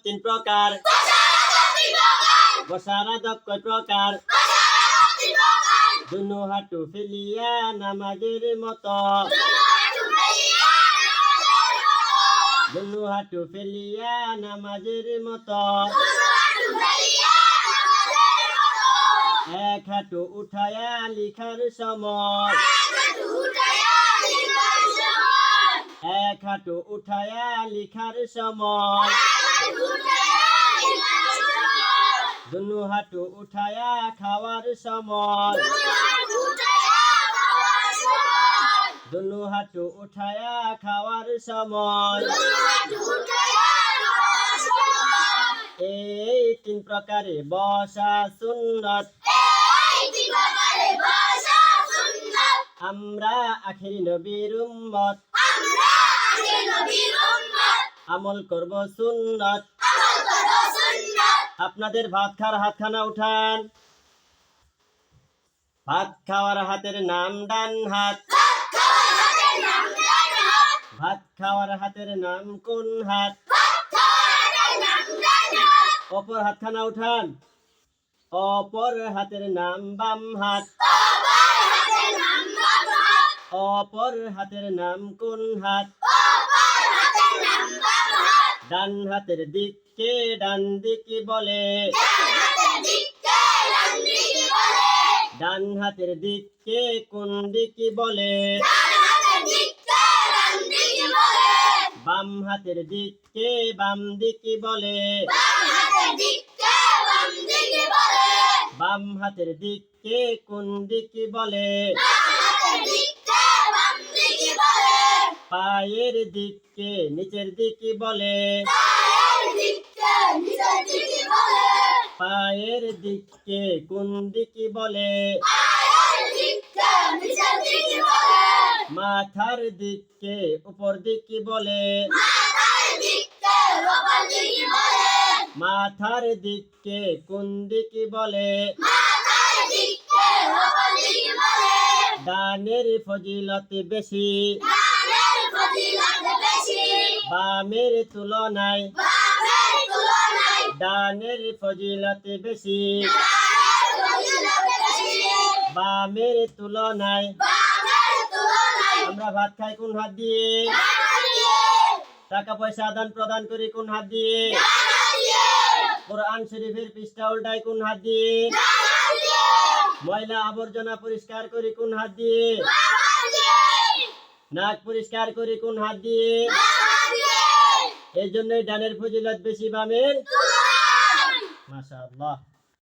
তিন প্রকার, বসারাদক কয় প্রকার, দুনো হাঁটু ফেলিয়া নামাজের মতো, দুনো হাঁটু ফেলিয়া নামাজের মতো, এক হাঁটু উঠায়া লিখার সময়, এক হাঁটু উঠায়া লিখার সময়, দুনো হাঁটু উঠায়া খাওয়ার সময়, দুনো হাঁটু উঠায়া খাওয়ার সময়। এই তিন প্রকারে বসা সুন্নত, আমরা আখিরি নবীর উম্মত, আমল করব সুন্নত। আপনাদের ভাত খাওয়ার হাতখানা উঠান। ভাত খাওয়ার হাতের নাম ডান হাত, ভাত খাওয়ার হাতের নাম কোন হাত? অপর হাতখানা উঠান। অপর হাতের নাম বাম হাত, অপর হাতের নাম কোন হাত? ডান হাতের দিককে ডান দিকে বলে, ডান হাতের দিককে কোন দিকে বলে? বাম হাতের দিককে বাম দিকে বলে, বাম হাতের দিককে কোন দিকে বলে? পায়ের দিককে নিচের দিকে বলে, পায়ের দিককে কোন দিকে বলে? মাথার দিককে উপর দিকে বলে, মাথার দিককে কোন দিকে বলে? ডানের ফজিলত বেশি বামের তুলনায়, ডানের ফজিলত বেশি বামের তুলনায়। আমরা ভাত খাই কোন হাত দিয়ে? টাকা পয়সা আদান প্রদান করি কোন হাত দিয়ে? কোরআন শরীফের পৃষ্ঠা উল্টাই কোন হাত দিয়ে? ময়লা আবর্জনা পরিষ্কার করি কোন হাত দিয়ে? নাক পরিষ্কার করি কোন হাত দিয়ে? এই জন্যই ডানের ফজিলত বেশি বামের। মাশাআল্লাহ।